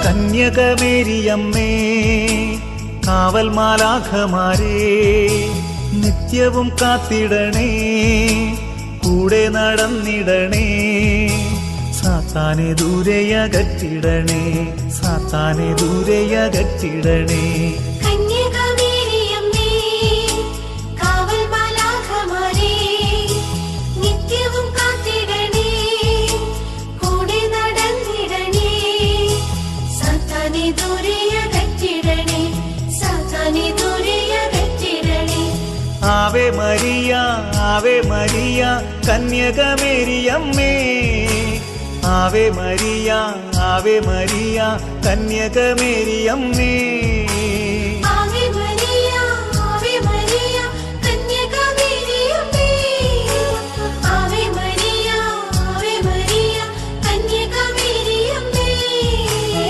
കന്യകമേരിയമ്മേ കാവൽ മാലാഖമാരേ നിത്യവും കാത്തിടണേ കൂടെ നടന്നിടണേ സാത്താനെ ദൂരെയകറ്റിടണേ സാത്താനെ ദൂരെയകറ്റിടണേ Ave Maria Ave Maria കന്യകമേരിയമ്മേ Ave Maria Ave Maria കന്യകമേരിയമ്മേ